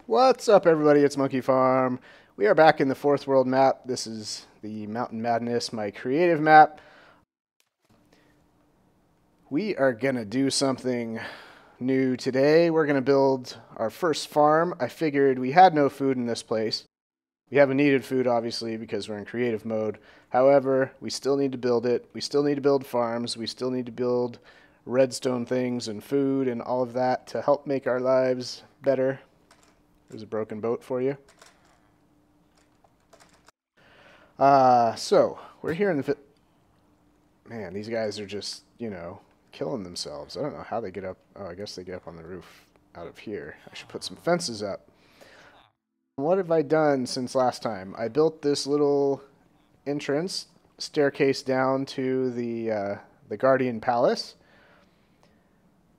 What's up, everybody? It's Monkey Farm. We are back in the Fourth World map. This is the Mountain Madness, my creative map. We are going to do something new today. We're going to build our first farm. I figured we had no food in this place. We haven't needed food, obviously, because we're in creative mode. However, we still need to build it. We still need to build farms. We still need to build redstone things and food and all of that to help make our lives better. There's a broken boat for you. So we're here in the... Man, these guys are just, killing themselves. I don't know how they get up. Oh, I guess they get up on the roof out of here. I should put some fences up. What have I done since last time? I built this little entrance, staircase down to the Guardian Palace.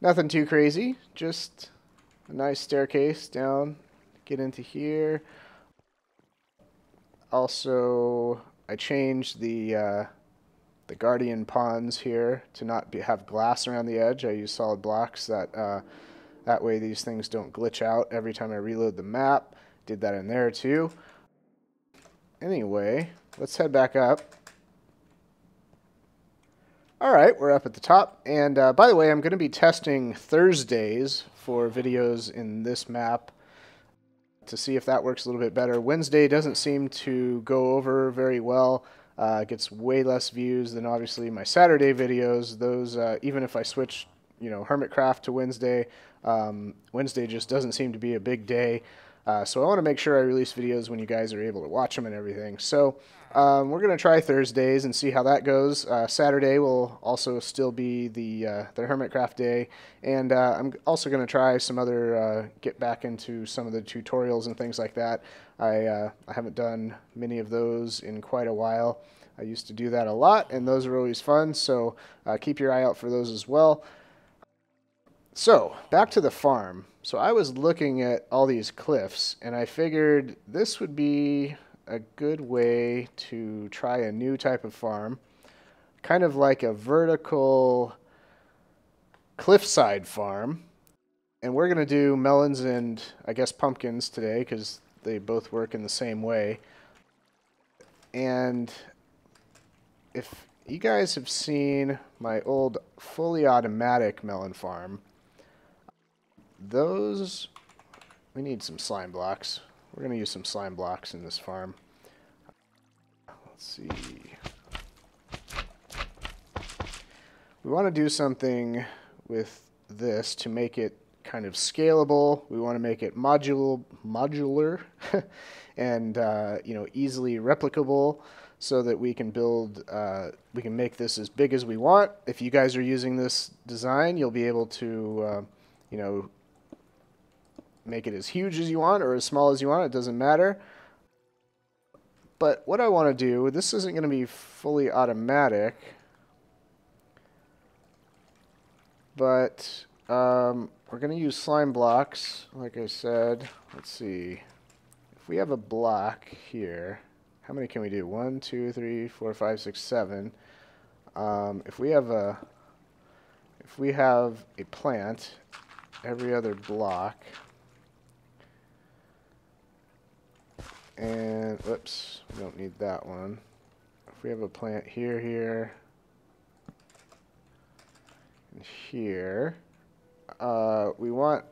Nothing too crazy, just a nice staircase down. Get into here. Also, I changed the Guardian ponds here to not have glass around the edge. I use solid blocks that way these things don't glitch out every time I reload the map. Did that in there too. Anyway, let's head back up. Alright, we're up at the top. And by the way, I'm going to be testing Thursdays for videos in this map to see if that works a little bit better. Wednesday doesn't seem to go over very well. It gets way less views than obviously my Saturday videos. Those, even if I switch, Hermitcraft to Wednesday, Wednesday just doesn't seem to be a big day. So I want to make sure I release videos when you guys are able to watch them and everything. So we're going to try Thursdays and see how that goes. Saturday will also still be the Hermitcraft day. And I'm also going to try some other, get back into some of the tutorials and things like that. I haven't done many of those in quite a while. I used to do that a lot, and those are always fun. So keep your eye out for those as well. So, back to the farm. So I was looking at all these cliffs, and I figured this would be a good way to try a new type of farm. Kind of like a vertical cliffside farm. And we're going to do melons and, I guess, pumpkins today, because they both work in the same way. And if you guys have seen my old fully automatic melon farm, those, we need some slime blocks. We're going to use some slime blocks in this farm. Let's see. We want to do something with this to make it kind of scalable. We want to make it modular and easily replicable so that we can build, we can make this as big as we want. If you guys are using this design, you'll be able to, make it as huge as you want or as small as you want. It doesn't matter. But what I want to do, this isn't going to be fully automatic, but we're going to use slime blocks, like I said. Let's see. If we have a block here, how many can we do? 1, 2, 3, 4, 5, 6, 7. If we have a plant, every other block. And, whoops, we don't need that one. If we have a plant here, and here, we want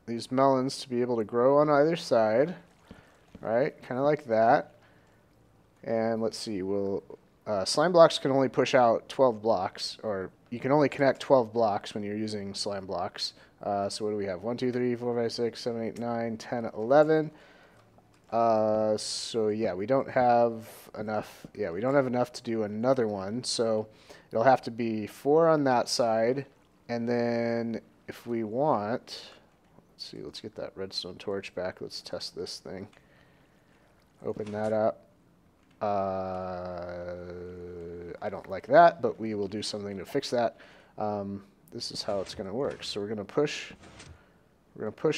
these melons to be able to grow on either side, right? Kind of like that. And let's see, slime blocks can only push out 12 blocks, or you can only connect 12 blocks when you're using slime blocks. So what do we have? 1, 2, 3, 4, 5, 6, 7, 8, 9, 10, 11. So yeah, we don't have enough. Yeah, we don't have enough to do another one. So it'll have to be 4 on that side. And then if we want, let's see, let's get that redstone torch back. Let's test this thing. Open that up. I don't like that, but we will do something to fix that. This is how it's going to work. So we're going to push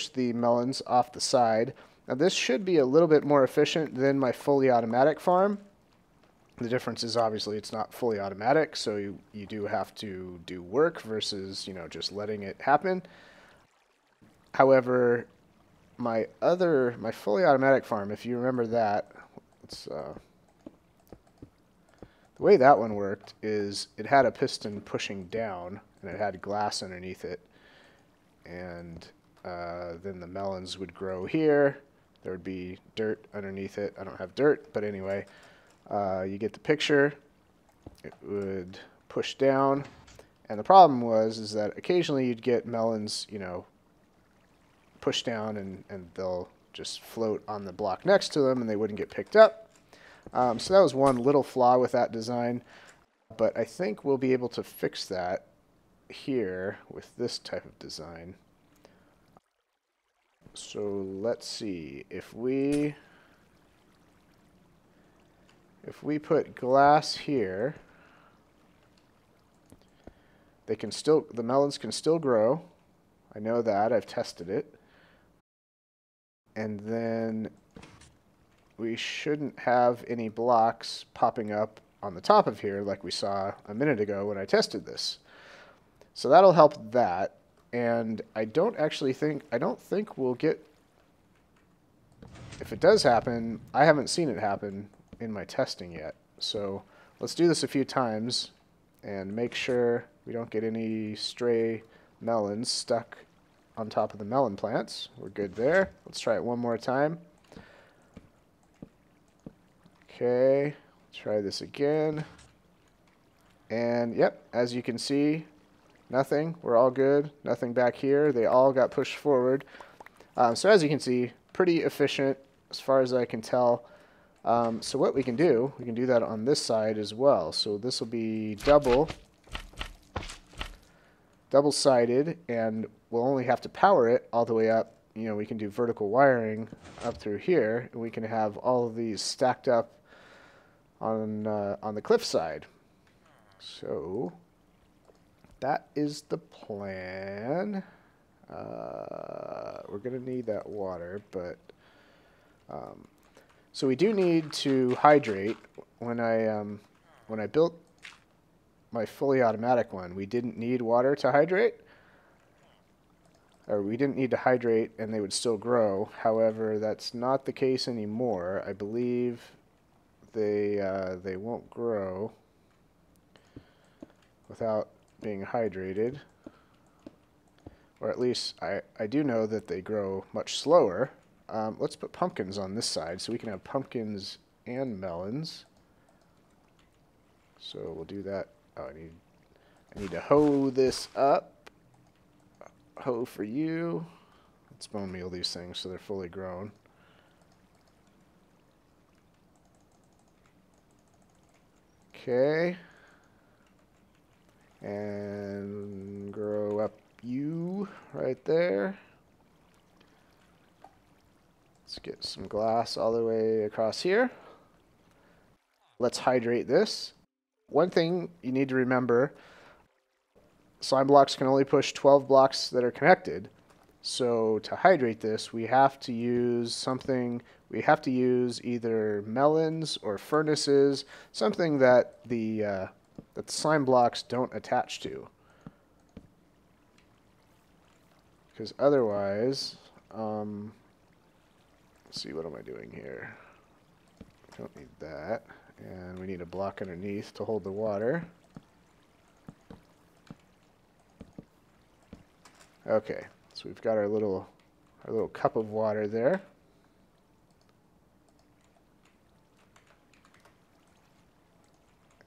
the melons off the side. Now this should be a little bit more efficient than my fully automatic farm. The difference is obviously it's not fully automatic, so you do have to do work versus, just letting it happen. However, my fully automatic farm, if you remember that, the way that one worked is it had a piston pushing down, and it had glass underneath it, and then the melons would grow here. There would be dirt underneath it. I don't have dirt, but anyway, you get the picture. It would push down, and the problem is that occasionally you'd get melons, you know, push down, and they'll just float on the block next to them, and they wouldn't get picked up. So that was one little flaw with that design, but I think we'll be able to fix that here with this type of design. So let's see, if we put glass here, the melons can still grow. I know that, I've tested it. And then we shouldn't have any blocks popping up on the top of here like we saw a minute ago when I tested this. So that'll help that. And I don't think we'll get, if it does happen, I haven't seen it happen in my testing yet. So let's do this a few times and make sure we don't get any stray melons stuck on top of the melon plants. We're good there. Let's try it one more time. Okay, try this again. And yep, as you can see, nothing. We're all good. Nothing back here. They all got pushed forward. So as you can see, pretty efficient as far as I can tell. So what we can do that on this side as well. So this will be double-sided, and we'll only have to power it all the way up. You know, we can do vertical wiring up through here, and we can have all of these stacked up on the cliff side. So that is the plan. We're going to need that water, but so we do need to hydrate. When I built my fully automatic one, we didn't need water to hydrate, or we didn't need to hydrate, and they would still grow. However, that's not the case anymore. I believe they won't grow without being hydrated, or at least I do know that they grow much slower. Let's put pumpkins on this side so we can have pumpkins and melons. So we'll do that. Oh, I need to hoe this up. Hoe for you. Let's bone meal these things so they're fully grown. Okay. And grow up you right there. Let's get some glass all the way across here. Let's hydrate this. One thing you need to remember, slime blocks can only push 12 blocks that are connected. So to hydrate this, we have to use something, we have to use either melons or furnaces, something that the slime blocks don't attach to. Because otherwise, let's see, what am I doing here? Don't need that. And we need a block underneath to hold the water. Okay, so we've got our little cup of water there.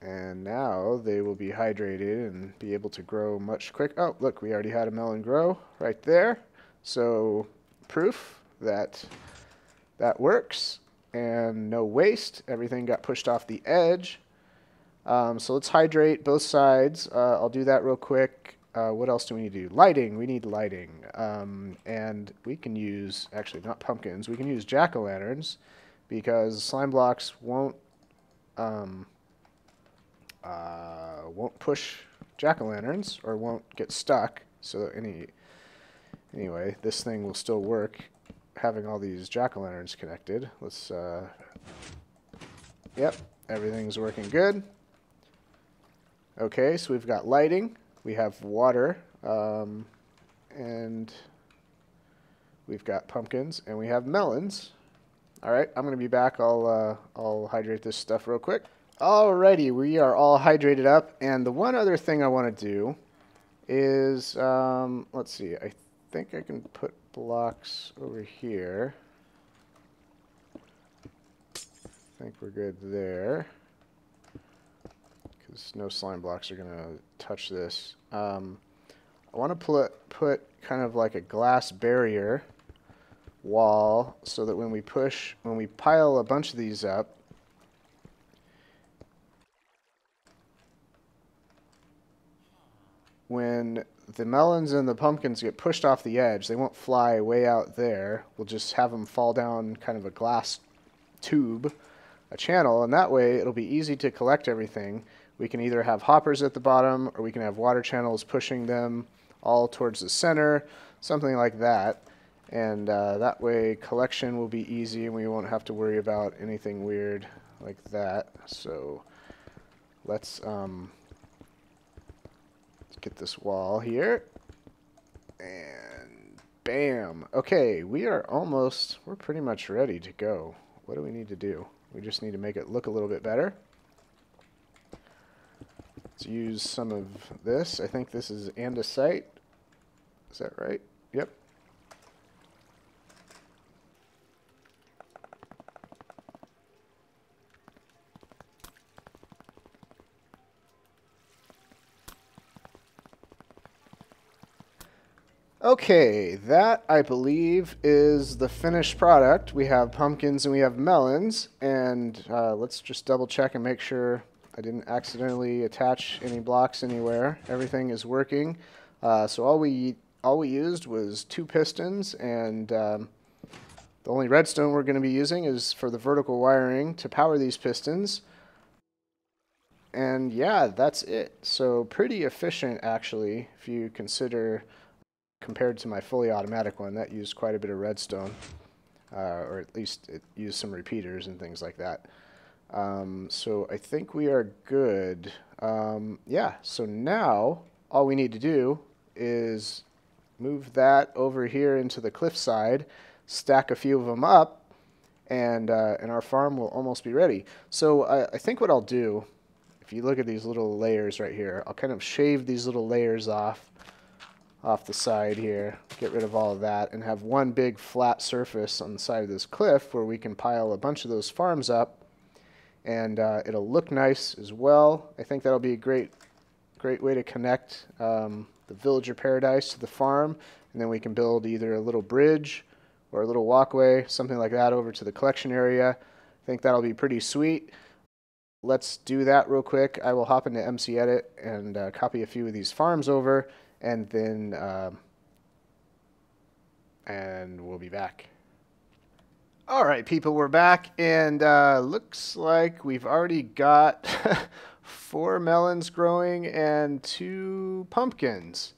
And now they will be hydrated and be able to grow much quicker. Oh, look, we already had a melon grow right there. So proof that that works. And no waste. Everything got pushed off the edge. So let's hydrate both sides. I'll do that real quick. What else do we need to do? Lighting. We need lighting. And we can use, actually not pumpkins, we can use jack-o'-lanterns because slime blocks won't push jack-o'-lanterns or won't get stuck. So anyway, this thing will still work having all these jack-o'-lanterns connected. Let's, yep, everything's working good. Okay, so we've got lighting, we have water, and we've got pumpkins, and we have melons. All right, I'm going to be back. I'll hydrate this stuff real quick. Alrighty, we are all hydrated up, and the one other thing I want to do is, let's see, I think I can put blocks over here. I think we're good there, because no slime blocks are going to touch this. I want to put kind of like a glass barrier wall so that when we pile a bunch of these up, when the melons and the pumpkins get pushed off the edge, they won't fly way out there. We'll just have them fall down kind of a glass tube, a channel, and that way it'll be easy to collect everything. We can either have hoppers at the bottom, or we can have water channels pushing them all towards the center, something like that. And that way collection will be easy, and we won't have to worry about anything weird like that. So let's get this wall here, and bam. Okay, we're pretty much ready to go. What do we need to do? We just need to make it look a little bit better. Let's use some of this. I think this is andesite. Is that right? Yep. Okay, that I believe is the finished product. We have pumpkins and we have melons, and let's just double check and make sure I didn't accidentally attach any blocks anywhere. Everything is working. So all we used was 2 pistons, and the only redstone we're going to be using is for the vertical wiring to power these pistons. And yeah, that's it. So pretty efficient actually, if you consider, compared to my fully automatic one, that used quite a bit of redstone, or at least it used some repeaters and things like that. So I think we are good. Yeah, so now all we need to do is move that over here into the cliffside, stack a few of them up, and our farm will almost be ready. So I think what I'll do, if you look at these little layers right here, I'll kind of shave these little layers off the side here, get rid of all of that, and have one big flat surface on the side of this cliff where we can pile a bunch of those farms up, and it'll look nice as well. I think that'll be a great way to connect the villager paradise to the farm, and then we can build either a little bridge or a little walkway, something like that, over to the collection area. I think that'll be pretty sweet. Let's do that real quick. I will hop into MC Edit and copy a few of these farms over, and then and we'll be back. All right, people, we're back, and looks like we've already got 4 melons growing and 2 pumpkins.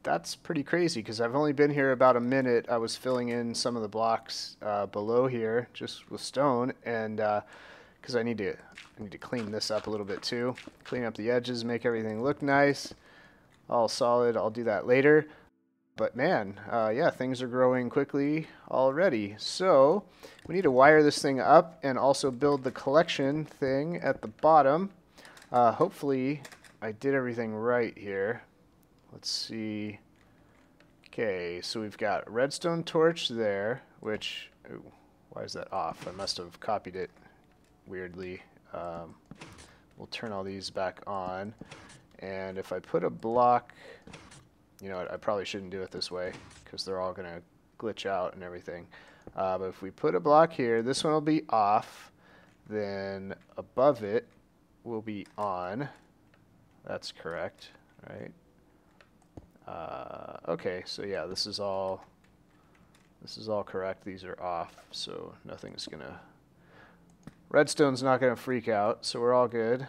That's pretty crazy, because I've only been here about a minute. I was filling in some of the blocks below here just with stone, and because I need to clean this up a little bit too, clean up the edges, make everything look nice, all solid. I'll do that later. But man, yeah, things are growing quickly already. So we need to wire this thing up and also build the collection thing at the bottom. Hopefully I did everything right here. Let's see. Okay, so we've got redstone torch there, which, ooh, why is that off? I must have copied it weirdly. We'll turn all these back on. And if I put a block, you know what, I probably shouldn't do it this way because they're all going to glitch out and everything. But if we put a block here, this one will be off. Then above it will be on. That's correct, right? Okay, so yeah, this is all correct. These are off, so nothing's going to... Redstone's not going to freak out, so we're all good.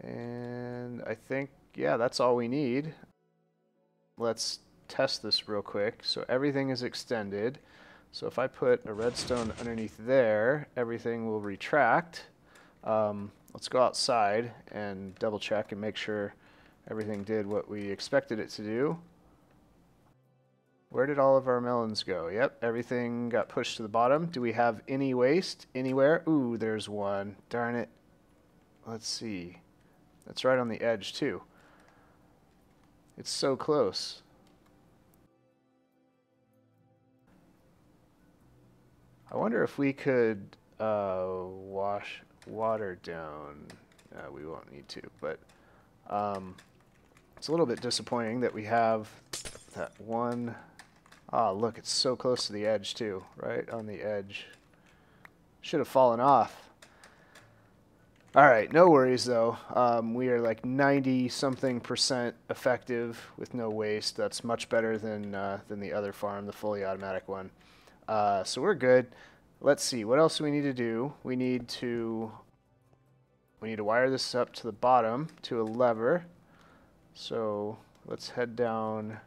And I think, yeah, that's all we need. Let's test this real quick. So everything is extended. So if I put a redstone underneath there, everything will retract. Let's go outside and double check and make sure everything did what we expected it to do. Where did all of our melons go? Yep, everything got pushed to the bottom. Do we have any waste anywhere? Ooh, there's one. Darn it. Let's see. That's right on the edge, too. It's so close. I wonder if we could wash water down. We won't need to, but it's a little bit disappointing that we have that one. Ah, look, it's so close to the edge too, right on the edge. Should have fallen off. All right, no worries though. We are like 90-something% effective with no waste. That's much better than the other farm, the fully automatic one. So we're good. Let's see, what else do we need to do? We need to wire this up to the bottom to a lever. So let's head down.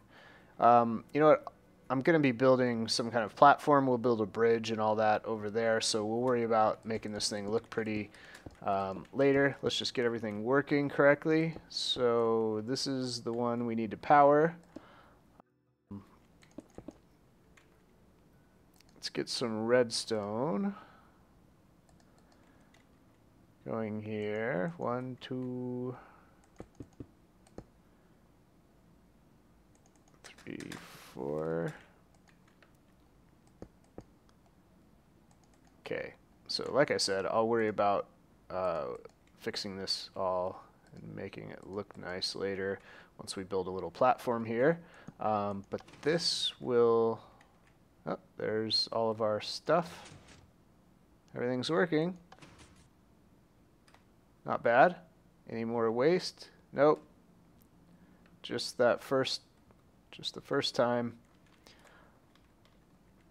You know what? I'm going to be building some kind of platform. We'll build a bridge and all that over there. So we'll worry about making this thing look pretty later. Let's just get everything working correctly. So this is the one we need to power. Let's get some redstone going here. 1, 2, 3, 4. Okay, so like I said, I'll worry about fixing this all and making it look nice later once we build a little platform here. But this will... Oh, there's all of our stuff. Everything's working. Not bad. Any more waste? Nope. Just the first time.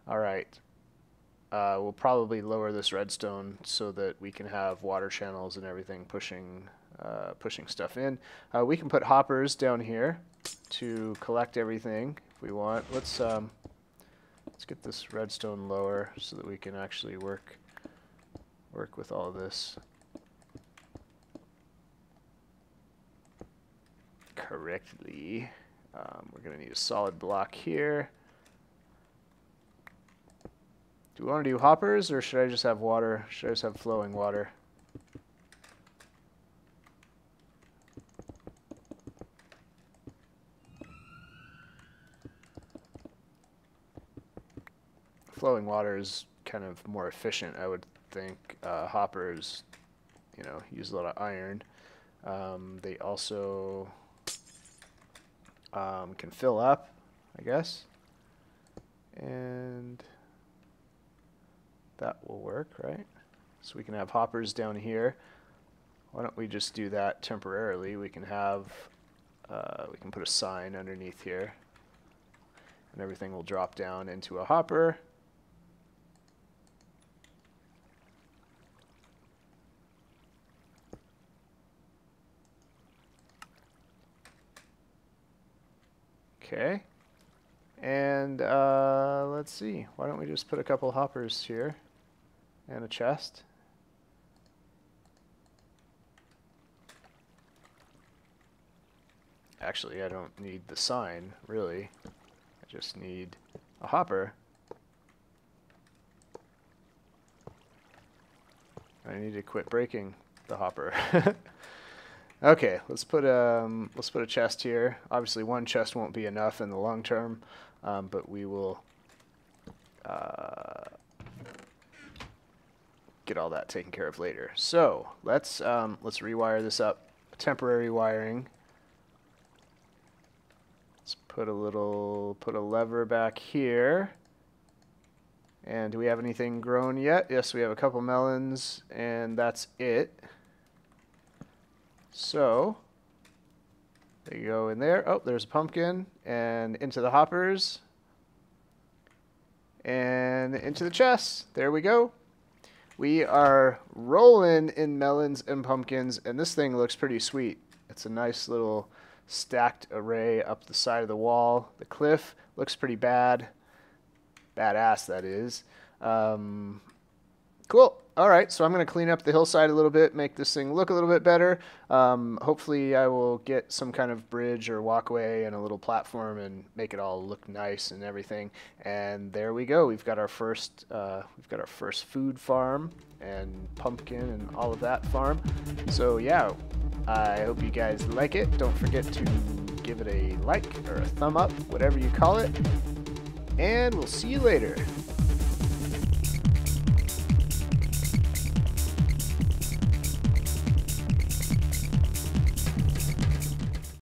All right. We'll probably lower this redstone so that we can have water channels and everything pushing stuff in. We can put hoppers down here to collect everything if we want. Let's get this redstone lower so that we can actually work with all of this correctly. We're going to need a solid block here. Do we want to do hoppers, or should I just have water? Should I just have flowing water? Flowing water is kind of more efficient, I would think. Hoppers, you know, use a lot of iron. They also can fill up, I guess. And that will work, right? So we can have hoppers down here. Why don't we just do that temporarily? We can have, we can put a sign underneath here, and everything will drop down into a hopper. Okay. And let's see, why don't we just put a couple hoppers here and a chest. Actually, I don't need the sign, really. I just need a hopper. I need to quit breaking the hopper. Okay, let's put a chest here. Obviously, one chest won't be enough in the long term, but we will get all that taken care of later. So let's rewire this up. Temporary wiring. Let's put a lever back here. And do we have anything grown yet? Yes, we have a couple melons, and that's it. So they go in there. Oh, there's a pumpkin, and into the hoppers, and into the chest. There we go. We are rolling in melons and pumpkins, and this thing looks pretty sweet. It's a nice little stacked array up the side of the wall. The cliff looks pretty badass, that is. Cool. All right, so I'm going to clean up the hillside a little bit, make this thing look a little bit better. Hopefully I will get some kind of bridge or walkway and a little platform and make it all look nice and everything. And there we go. We've got our first food farm and pumpkin and all of that farm. So yeah, I hope you guys like it. Don't forget to give it a like or a thumb up, whatever you call it. And we'll see you later.